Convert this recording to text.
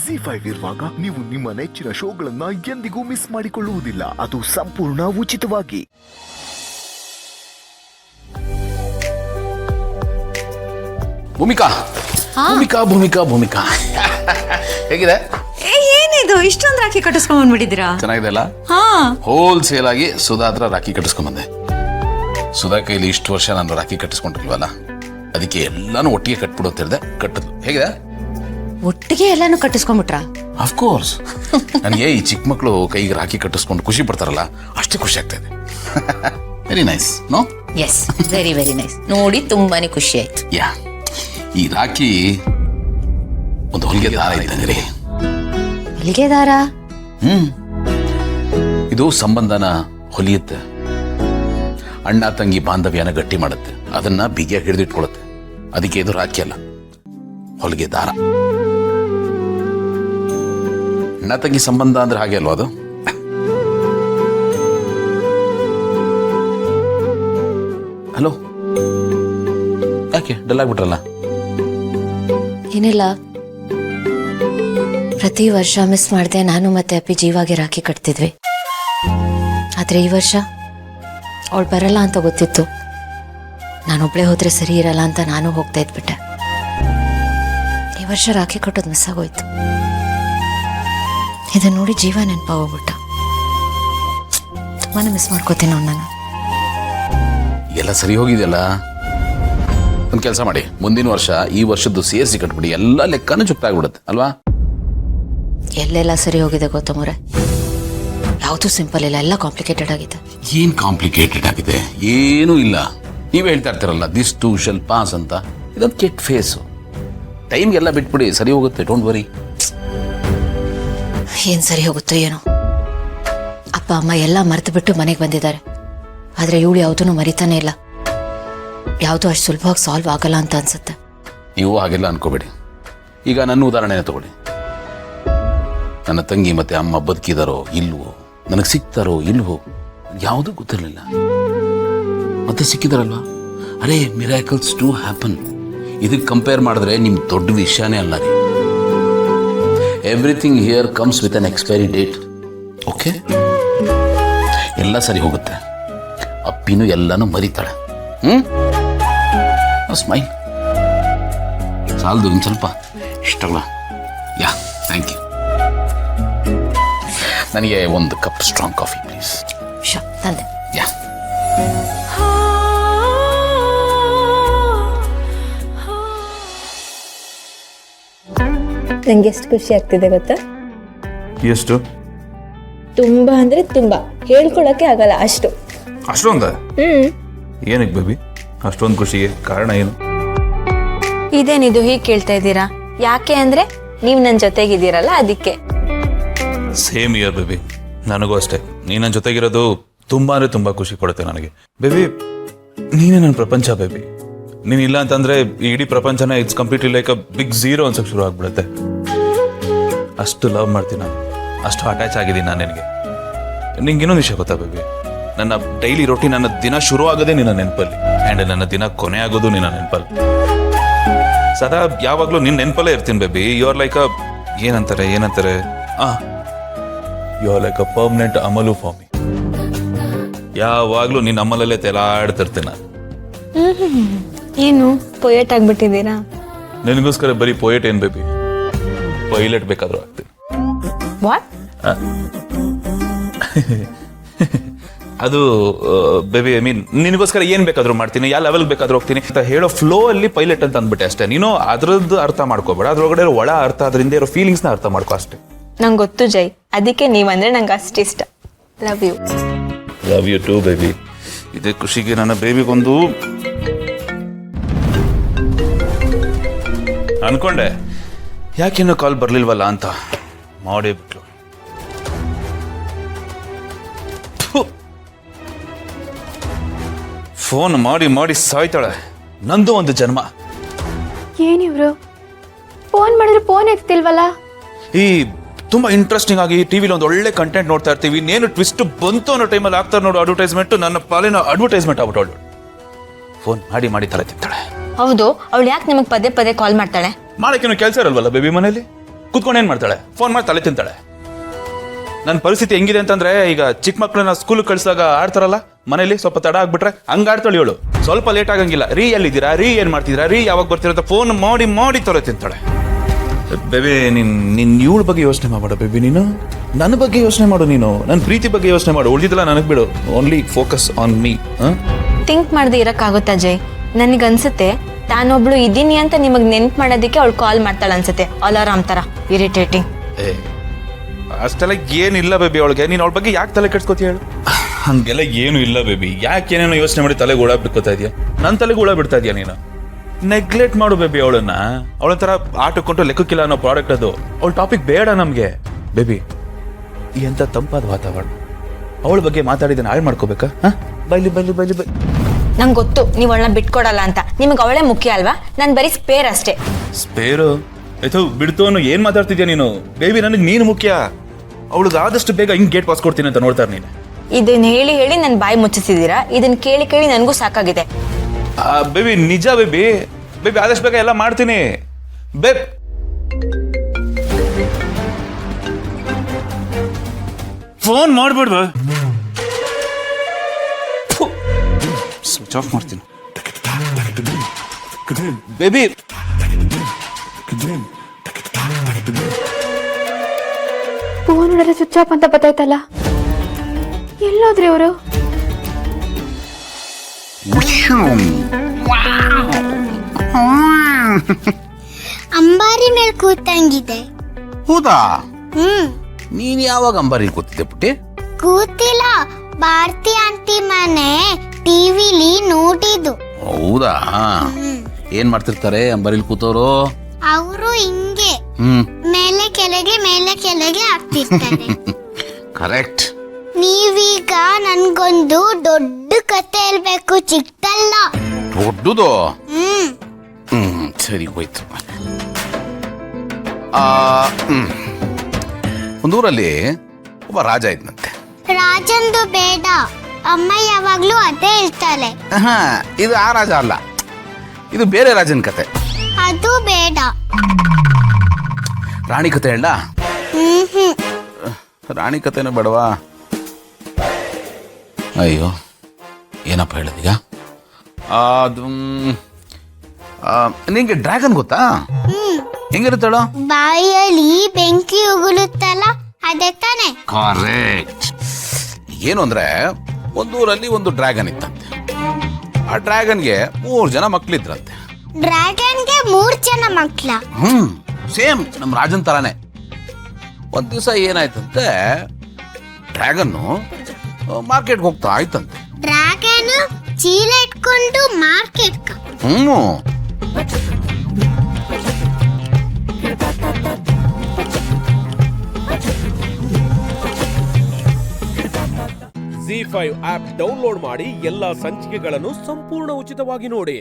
ZEE5 ಇರುವಾಗ ನೀವು ನಿಮ್ಮ ನೆಚ್ಚಿನ ಶೋಗಳನ್ನ ಎಂದಿಗೂ ಮಿಸ್ ಮಾಡಿಕೊಳ್ಳುವುದಿಲ್ಲ. ಅದು ಸಂಪೂರ್ಣ ಉಚಿತವಾಗಿ. ಭೂಮಿಕಾ ಭೂಮಿಕಾ ಭೂಮಿಕಾ ಭೂಮಿಕಾ ಹೇಗಿದೆ? ಏನಿದು ಇಷ್ಟೊಂದು ರಾಖಿ ಕಟ್ಟಿಸ್ಕೊಂಡ್ ಬಂದ್ಬಿಟ್ಟಿದ್ದೀರಾ? ಚೆನ್ನಾಗಿದೆ ಅಲ್ಲ? ಹೋಲ್ಸೇಲ್ ಆಗಿ ಸುಧಾ ಹತ್ರ ರಾಖಿ ಕಟ್ಟಿಸ್ಕೊಂಡ್ ಬಂದೆ. ಸುಧಾ ಕೈಲಿ ಇಷ್ಟು ವರ್ಷ ನಾನು ರಾಖಿ ಕಟ್ಟಿಸ್ಕೊಂಡಿಲ್ವಲ್ಲ, ಅದಕ್ಕೆ ಎಲ್ಲಾನು ಒಟ್ಟಿಗೆ ಕಟ್ಬಿಡು ಅಂತ ಹೇಳಿದೆ. ಕಟ್ಟದ್ಲು. ಹೇಗಿದೆ? ಒಟ್ಟಿಗೆ ಎಲ್ಲಾನು ಕಟ್ಟಿಸ್ಕೊಂಡ್ಬಿಟ್ರಾ? ಅಫ್ಕೋರ್ಸ್. ನನಗೆ ಈ ಚಿಕ್ಕ ಮಕ್ಕಳು ಕೈಗೆ ರಾಖಿ ಕಟ್ಟಿಸ್ಕೊಂಡು ಖುಷಿ ಪಡ್ತಾರಲ್ಲ, ಅಷ್ಟೇ ಖುಷಿ ಆಗ್ತಾ ಇದೆ. Very nice. No? Yes, very very nice. ನೋಡಿ ತುಂಬಾನೇ ಖುಷಿ ಆಯ್ತು. ಯಾ, ಈ ರಾಖಿ ಒಂದು ಹೊಲಿಗೆ ದಾರ ಇದ್ದಂಗ್ರಿ. ಹೊಲಿಗೆ ದಾರ? ಇದು ಸಂಬಂಧನ ಹೊಲಿಯುತ್ತೆ, ಅಣ್ಣ ತಂಗಿ ಬಾಂಧವ್ಯನ ಗಟ್ಟಿ ಮಾಡುತ್ತೆ, ಅದನ್ನ ಬಿಗಿಯಾಗಿ ಹಿಡಿದಿಟ್ಕೊಳುತ್ತೆ. ಅದಕ್ಕೆ ಇದು ರಾಖಿ ಅಲ್ಲ, ಹೊಲಿಗೆ ದಾರ. ಅಣ್ಣ ತಂಗಿ ಸಂಬಂಧ ಅಂದ್ರೆ ಹಾಗೆ ಅಲ್ವಾ ಅದು? ಹಲೋ, ಯಾಕೆ ಡಲ್ ಆಗ್ಬಿಟ್ರಲ್ಲ? ಏನಿಲ್ಲ, ಪ್ರತಿ ವರ್ಷ ಮಿಸ್ ಮಾಡದೆ ನಾನು ಮತ್ತೆ ಅಪ್ಪಿ ಜೀವಾಗೆ ರಾಖಿ ಕಟ್ತಿದ್ವಿ. ಆದ್ರೆ ಈ ವರ್ಷ ಅವಳು ಬರಲ್ಲ ಅಂತ ಗೊತ್ತಿತ್ತು. ನಾನೊಬ್ಳೆ ಹೋದ್ರೆ ಸರಿ ಇರಲ್ಲ ಅಂತ ನಾನು ಹೋಗ್ತಾ ಇದ್ಬಿಟ್ಟೆ. ಈ ವರ್ಷ ರಾಖಿ ಕಟ್ಟೋದು ಮಿಸ್ ಆಗೋಯ್ತು. ಇದನ್ನ ನೋಡಿ ಜೀವ ನೆನಪಾಗೋಗ್ಬಿಟ್ಟ. ತುಂಬಾನೇ ಮಿಸ್ ಮಾಡ್ಕೋತೀನಿ ನಾನು. ಎಲ್ಲ ಸರಿ ಹೋಗಿದೆಯಲ್ಲ. ಒಂದು ಕೆಲಸ ಮಾಡಿ, ಮುಂದಿನ ವರ್ಷ ಈ ವರ್ಷದ್ದು ಸೇರಿಸಿ ಕಟ್ಬಿಡಿ, ಎಲ್ಲ ಲೆಕ್ಕನೂ ಚುಕ್ತಾಗ್ಬಿಡುತ್ತೆ ಅಲ್ವಾ? ಎಲ್ಲೆಲ್ಲ ಸರಿ ಹೋಗಿದೆ ಗೌತಮವ್ರೆ? ಯಾವುದು ಸಿಂಪಲ್ ಇಲ್ಲ, ಎಲ್ಲ ಕಾಂಪ್ಲಿಕೇಟೆಡ್ ಆಗಿದೆ. ಏನ್ ಕಾಂಪ್ಲಿಕೇಟೆಡ್ ಆಗಿದೆ? ಏನೂ ಇಲ್ಲ. ನೀವೇ ಹೇಳ್ತಾ ಇರ್ತೀರಲ್ಲ, ದಿಸ್ ಟು ಶಲ್ ಪಾಸ್ ಅಂತ. ಇದೊಂದು ಕೆಟ್ಟ ಫೇಸು. ಟೈಮ್ಗೆಲ್ಲ ಬಿಟ್ಬಿಡಿ, ಸರಿ ಹೋಗುತ್ತೆ. Don't worry. ಏನ್ ಸರಿ ಹೋಗುತ್ತೋ ಏನೋ. ಅಪ್ಪ ಅಮ್ಮ ಎಲ್ಲ ಮರೆತು ಬಿಟ್ಟು ಮನೆಗೆ ಬಂದಿದ್ದಾರೆ. ಆದ್ರೆ ಇವಳು ಯಾವುದೂ ಮರಿತಾನೆ ಇಲ್ಲ. ಯಾವುದು ಅಷ್ಟು ಸುಲಭವಾಗಿ ಸಾಲ್ವ್ ಆಗಲ್ಲ ಅಂತ ಅನ್ಸುತ್ತೆ. ನೀವು ಹಾಗೆಲ್ಲ ಅನ್ಕೋಬೇಡಿ. ಈಗ ನನ್ನ ಉದಾಹರಣೆನ ತಗೊಳ್ಳಿ. ನನ್ನ ತಂಗಿ ಮತ್ತೆ ಅಮ್ಮ ಬದುಕಿದಾರೋ ಇಲ್ವೋ, ನನಗೆ ಸಿಗ್ತಾರೋ ಇಲ್ವೋ, ಯಾವುದೂ ಗೊತ್ತಿರಲಿಲ್ಲ. ಮತ್ತೆ ಸಿಕ್ಕಿದಾರಲ್ವಾ? ಅರೇ, ಮಿರಾಕಲ್ಸ್ ಟು ಹ್ಯಾಪನ್. ಇದಕ್ಕೆ ಕಂಪೇರ್ ಮಾಡಿದ್ರೆ ನಿಮ್ ದೊಡ್ಡ ವಿಷಯನೇ ಅಲ್ಲ ರೀ. Everything here comes with an expiry date. Okay, ಎಲ್ಲ ಸರಿ ಹೋಗುತ್ತೆ. ಅಪ್ಪಿನೂ ಎಲ್ಲಾನು ಮರಿತಾಳೆ. ಸ್ಮೈಲ್ ಸಾಲದು, ಇನ್ನು ಸ್ವಲ್ಪ ಇಷ್ಟಲ್ಲ. ಯಾ, ಥ್ಯಾಂಕ್ ಯು. ನನಗೆ ಒಂದು ಕಪ್ ಸ್ಟ್ರಾಂಗ್ ಕಾಫಿ ಪ್ಲೀಸ್. ತಂದೆ. ಯಾ. ನಂಗೆ ಎಷ್ಟು ಖುಷಿ ಆಗ್ತಿದೆ ಗೊತ್ತಾ? ಎಷ್ಟು? ತುಂಬಾ ಅಂದ್ರೆ ತುಂಬಾ, ಹೇಳ್ಕೊಳಕ್ಕೆ ಆಗಲ್ಲ ಅಷ್ಟು. ಅಷ್ಟೊಂದ? ಏನಕ್ಕೆ ಬೇಬಿ ಅಷ್ಟೊಂದು ಖುಷಿಗೆ ಕಾರಣ ಏನು? ಇದೇನಿದು ಹೀಗೆ ಕೇಳ್ತಾ ಇದ್ದೀರಾ? ಯಾಕೆ ಅಂದ್ರೆ ನೀವ್ ನನ್ ಜೊತೆಗಿದ್ದೀರಲ್ಲ ಅದಕ್ಕೆ. ಸೇಮ್ ಇಯರ್ ಬೇಬಿ, ನನಗೂ ಅಷ್ಟೇ. ನೀನ್ ನನ್ನ ಜೊತೆಗಿರೋದು ತುಂಬಾ ಅಂದ್ರೆ ತುಂಬಾ ಖುಷಿ ಕೊಡುತ್ತೆ ನನಗೆ. ಬೇಬಿ, ನೀನೇ ನನ್ನ ಪ್ರಪಂಚ ಬೇಬಿ. ನೀನ್ ಇಲ್ಲ ಅಂತಂದ್ರೆ ಈ ಇಡೀ ಪ್ರಪಂಚನ it's completely like a big zero ಅನ್ಸಕ್ ಶುರು ಆಗ್ಬಿಡುತ್ತೆ. ಅಷ್ಟು ಲವ್ ಮಾಡ್ತೀನಿ ನಾನು, ಅಷ್ಟು ಅಟ್ಯಾಚ್ ಆಗಿದ್ದೀನಿ ನಾನು ನಿನಗೆ. ನಿಂಗೆ ಇನ್ನೊಂದು ವಿಷಯ ಗೊತ್ತಾ ಬೇಬಿ? ನನ್ನ ಡೈಲಿ ರೊಟೀನ್, ನನ್ನ ದಿನ ಶುರು ಆಗೋದೇ ನಿನ್ನ ನೆನಪಲ್ಲಿ, ಆ್ಯಂಡ್ ನನ್ನ ದಿನ ಕೊನೆ ಆಗೋದು ನಿನ್ನ ನೆನಪಲ್ಲಿ. ಸದಾ ಯಾವಾಗಲೂ ನಿನ್ನ ನೆನಪಲ್ಲೇ ಇರ್ತೀನಿ baby. You are like a ಏನಂತಾರೆ you are like a permanent ಅಮಲು ಫಾರ್ ಮಿ. ಯಾವಾಗಲೂ ನಿನ್ನ ಅಮಲಲ್ಲೇ ತೆಲಾಡ್ತಿರ್ತೀನಿ ನಾನು. ಏನು ಪೊಯೆಟ್ ಆಗ್ಬಿಟ್ಟಿದ್ದೀರಾ? ನಿನಗೋಸ್ಕರ ಬರೀ ಪೊಯೆಟ್ ಏನ್ ಬೇಬಿ, ಪೈಲಟ್ ಬೇಕಾದ್ರೂ ಆಗ್ತೀನಿ. ವಾಟ್? ಅದು ಬೇಬಿ, ಐ ಮೀನ್ ನಿನಗೋಸ್ಕರ ಏನ್ ಬೇಕಾದ್ರೂ ಮಾಡ್ತೀನಿ, ಯಾವ ಲೆವೆಲ್ ಬೇಕಾದ್ರೂ ಹೋಗ್ತೀನಿ ಅಂತ ಹೇಳೋ ಫ್ಲೋ ಅಲ್ಲಿ ಪೈಲಟ್ ಅಂತ ಅಂದ್ಬಿಟ್ಟೆ ಅಷ್ಟೇ. ನೀನು ಅದ್ರದ್ದು ಅರ್ಥ ಮಾಡ್ಕೋಬೇಡ, ಅದ್ರೊಳಗಡೆ ಇರೋ ಒಳ ಅರ್ಥ, ಅದರಿಂದ ಇರೋ ಫೀಲಿಂಗ್ಸ್ ನ ಅರ್ಥ ಮಾಡ್ಕೋ ಅಷ್ಟೇ. ನಂಗೆ ಗೊತ್ತು ಜೈ, ಅದಕ್ಕೆ ನೀವಂದ್ರೆ ನಂಗೆ ಅಷ್ಟಿಷ್ಟ. Love you. Love you too baby. ಇದೇ ಖುಷಿಗೆ ನನ್ನ ಬೇಬಿಗೊಂದು ಅನ್ಕೊಂಡೆ ಯಾಕಿನ್ನೂ ಕಾಲ್ ಬರ್ಲಿಲ್ವಲ್ಲ ಅಂತ ಮಾಡೇ ಬಿಟ್ಲು. ಫೋನ್ ಮಾಡಿ ಮಾಡಿ ಸಾಯ್ತಾಳೆ. ನಂದು ಒಂದು ಜನ್ಮ. ಏನಿವ್ರು ಫೋನ್ ಮಾಡಿದ್ರೆ ಫೋನ್ ಎತ್ತಿಲ್ವಲ್ಲ? ಈ ತುಂಬಾ ಇಂಟ್ರೆಸ್ಟಿಂಗ್ ಆಗಿ ಟಿವಿಲಿ ಒಂದು ಒಳ್ಳೆ ಕಂಟೆಂಟ್ ನೋಡ್ತಾ ಇರ್ತೀವಿ, ಇನ್ನೇನು ಟ್ವಿಸ್ಟ್ ಬಂತು ಅನ್ನೋ ಟೈಮಲ್ಲಿ ಆಗ್ತಾರೆ ನೋಡು ಅಡ್ವರ್ಟೈಸ್ಮೆಂಟ್, ನನ್ನ ಪಾಲಿನ ಅಡ್ವರ್ಟೈಸ್ಮೆಂಟ್ ಆಗ್ಬಿಟ್ಟು ಫೋನ್ ಮಾಡಿ ಮಾಡಿ ತಲೆ ತಿಂತಾಳೆ. ಹೌದು, ಅವಳು ಯಾಕೆ ನಿಮಗೆ ಪದೇ ಪದೇ ಕಾಲ್ ಮಾಡ್ತಾಳೆ? ಮಾಡಕ್ಕೇನು ಕೆಲಸ ಇರಲ್ವಲ್ಲ ಬೇಬಿ ಮನೇಲಿ? ಕೂತ್ಕೊಂಡು ಏನ್ ಮಾಡ್ತಾಳೆ? ಫೋನ್ ಮಾಡಿ ತಲೆ ತಿಂತಾಳೆ. ನನ್ನ ಪರಿಸ್ಥಿತಿ ಹೆಂಗಿದೆ ಅಂತಂದ್ರೆ, ಈಗ ಚಿಕ್ಕ ಮಕ್ಕಳನ್ನ ಸ್ಕೂಲ್ ಕಳ್ಸಿದಾಗ ಆಡ್ತಾರಲ್ಲ ಮನೇಲಿ, ಸ್ವಲ್ಪ ತಡ ಆಗ್ಬಿಟ್ರೆ ಹಂಗ ಆಡ್ತಾಳೆ ಇವಳು. ಸ್ವಲ್ಪ ಲೇಟ್ ಆಗಂಗಿಲ್ಲ, ರೀ ಎಲ್ಲಿದ್ದೀರಾ, ರೀ ಏನ್ ಮಾಡ್ತಿದ್ದೀರಾ, ರೀ ಯಾವಾಗ ಬರ್ತೀರಾ ಅಂತ ಫೋನ್ ಮಾಡಿ ಮಾಡಿ ತಲೆ ತಿಂತಾಳೆ. ಬೇಬಿ ನಿನ್ ಇವಳ ಬಗ್ಗೆ ಯೋಚನೆ ಮಾಡಬೇಡ ಬೇಬಿ, ನೀನು ನನ್ನ ಬಗ್ಗೆ ಯೋಚನೆ ಮಾಡು, ನೀನು ನನ್ನ ಪ್ರೀತಿ ಬಗ್ಗೆ ಯೋಚನೆ ಮಾಡು, ಉಳಿದಿದ್ದಲ್ಲ ನನಗೆ ಬಿಡು. Only focus on me. Think ಮಾಡದೆ ಇರಕ್ಕಾಗುತ್ತಾ ಅಜಯ್? ನನಗನ್ಸುತ್ತೆ ತಾನೊಬ್ಳು ಇದ್ದೀನಿ ಅಂತ ನಿಮಗೆ ನೆನ್ಪು ಮಾಡೋದಕ್ಕೆ ಅವಳು ಕಾಲ್ ಮಾಡ್ತಾಳೆ ಅನ್ಸುತ್ತೆ, ಅಲಾರಾಮ್ ಥರ. ಇರಿಟೇಟಿಂಗ್. ಅಷ್ಟೆಲ್ಲ ಏನಿಲ್ಲ ಬೇಬಿ ಅವಳಿಗೆ. ನೀನು ಅವಳ ಬಗ್ಗೆ ಯಾಕೆ ತಲೆ ಕೆಡ್ಸ್ಕೊತೀಯ ಹೇಳು? ಹಂಗೆಲ್ಲ ಏನು ಇಲ್ಲ ಬೇಬಿ. ಯಾಕೆ ಏನೇನೋ ಯೋಚನೆ ಮಾಡಿ ತಲೆಗೆ ಹುಳ ಬಿಟ್ಕೋತಾ ಇದೆಯಾ? ನನ್ನ ತಲೆಗೆ ಹುಳ ಬಿಡ್ತಾ ಇದೆಯಾ ನೀನು? ನೆಗ್ಲೆಕ್ಟ್ ಮಾಡು ಬೇಬಿ ಅವಳನ್ನ. ಅವಳೊಂಥರ ಆಟಕ್ಕೊಂಟು ಲೆಕ್ಕಕ್ಕಿಲ್ಲ ಅನ್ನೋ ಪ್ರಾಡಕ್ಟ್ ಅದು. ಅವಳ ಟಾಪಿಕ್ ಬೇಡ ನಮ್ಗೆ ಬೇಬಿ. ಎಂತ ತಂಪಾದ ವಾತಾವರಣ, ಅವಳ ಬಗ್ಗೆ ಮಾತಾಡಿದ್ರೆ ಹಾಳು ಮಾಡ್ಕೋಬೇಕಾ? ಬೈಲಿ ಬೈಲಿ ಬೈಲಿ ಬೈ. ನಂಗೆ ಗೊತ್ತು ನೀವು ಅವಳನ್ನ ಬಿಟ್ಕೊಡಲ್ಲ ಅಂತ. ನಿಮಗೆ ಅವಳೇ ಮುಖ್ಯ ಅಲ್ವಾ? ನಾನು ಬರೀ ಸ್ಪೇರ್ ಅಷ್ಟೇ. ಸ್ಪೇರು ಆಯ್ತು ಬಿಡ್ತು ಅನ್ನೋ ಏನ್ ಮಾತಾಡ್ತಿದ್ಯಾ ನೀನು ಬೇಬಿ? ನನಗೆ ನೀನು ಮುಖ್ಯ. ಅವಳಿಗೆ ಆದಷ್ಟು ಬೇಗ ಹಿಂಗ್ ಗೇಟ್ ಪಾಸ್ ಕೊಡ್ತೀನಿ ಅಂತ ನೋಡ್ತಾರೆ ನೀನು. ಇದನ್ನ ಹೇಳಿ ಹೇಳಿ ನನ್ನ ಬಾಯಿ ಮುಚ್ಚಿಸಿದೀರಾ. ಇದನ್ನ ಕೇಳಿ ಕೇಳಿ ನನಗೂ ಸಾಕಾಗಿದೆ. ಬೇಬಿ ನಿಜ ಬೇಬಿ. ಬೇಬಿ ಆದಷ್ಟು ಬೇಗ ಎಲ್ಲ ಮಾಡ್ತೀನಿ ಬೇಬ್. ಫೋನ್ ಮಾಡ್ಬೇಡ್ವ, ಸ್ವಿಚ್ ಆಫ್ ಮಾಡ್ತೀನಿ ಬೇಬಿ. ಫೋನ್ ನೋಡಿದ್ರೆ ಸ್ವಿಚ್ ಆಫ್ ಅಂತ ಬತ್ತಾಯ್ತಲ್ಲ, ಎಲ್ಲೋದ್ರಿ ಅವರು? ಅಂಬಾರಿ ಮೇಲೆ ಕೂತಂಗಿದೆ. ಹೌದಾ? ನೀನ್ ಯಾವಾಗ ಅಂಬಾರಿ ಕೂತಿದ್ದೆ ಪುಟ್ಟಿ? ಕೂತಿಲ್ಲ, ಭಾರತಿ ಆಂಟಿ ಮನೆ ಟಿವಿಲಿ ನೋಡಿದ್ದು. ಹೌದಾ? ಏನ್ ಮಾಡ್ತಿರ್ತಾರೆ ಅಂಬಾರಿಲಿ ಕೂತವ್ರು? ಅವರು ಹಿಂಗೆ ಮೇಲೆ ಕೆಳಗೆ ಆಗ್ತಿರ್ತಾರೆ. ಕರೆಕ್ಟ್. ನೀವೀಗ ನನ್ಗೊಂದು ದೊಡ್ಡ ಕತೆ ಹೇಳ್ಬೇಕು, ಚಿಕ್ಕದಲ್ಲ. ದೊಡ್ಡದು? ಸರಿ ಹೋಯ್ತು. ಒಂದೂರಲ್ಲಿ ಒಬ್ಬ ರಾಜ ಇದ್ನಂತೆ. ರಾಜಂದು ಬೇಡ, ಅಮ್ಮ ಯಾವಾಗ್ಲೂ ಅದೇ ಹೇಳ್ತಾಳೆ. ಇದು ಆ ರಾಜ ಅಲ್ಲ, ಇದು ಬೇರೆ ರಾಜನ ಕತೆ. ಅದು ಬೇಡ. ರಾಣಿ ಕತೆ ಹೇಳ? ರಾಣಿ ಕತೆನೂ ಬೇಡವಾ? ಅಯ್ಯೋ ಏನಪ್ಪ ಹೇಳದೀಗ? ಅದು ನಿಂಗೆ ಡ್ರ್ಯಾಗನ್ ಗೊತ್ತಾ? ಹೆಂಗಿರುತ್ತಾಳೋ? ಬಾಯಲ್ಲಿ ಬೆಂಕಿ ಉಗುಳುತ್ತಲ್ಲ, ಅದೇ ತಾನೆ? ಕರೆಕ್ಟ್. ಏನು ಅಂದ್ರೆ, ಒಂದೂರಲ್ಲಿ ಒಂದು ಡ್ರ್ಯಾಗನ್ ಇತ್ತಂತೆ. ಆ ಡ್ರ್ಯಾಗನ್ಗೆ 3 ಜನ ಮಕ್ಳಿದ್ರಂತೆ. ಡ್ರ್ಯಾಗನ್ಗೆ 3 ಜನ ಮಕ್ಳ? ಸೇಮ್ ನಮ್ಮ ರಾಜನ್ ತರಾನೇ. ಒಂದ್ ದಿವಸ ಏನಾಯ್ತಂತೆ, ಡ್ರ್ಯಾಗನ್ನು ಮಾರ್ಕೆಟ್ಗೆ ಹೋಗ್ತಾ ಆಯ್ತಂತೆ. ಡ್ರ್ಯಾಗನ್ ಚೀಲ ಇಟ್ಕೊಂಡು ಮಾರ್ಕೆಟ್? ZEE5 ಆಪ್ ಡೌನ್ಲೋಡ್ ಮಾಡಿ ಎಲ್ಲಾ ಸಂಚಿಕೆಗಳನ್ನು ಸಂಪೂರ್ಣ ಉಚಿತವಾಗಿ ನೋಡಿ.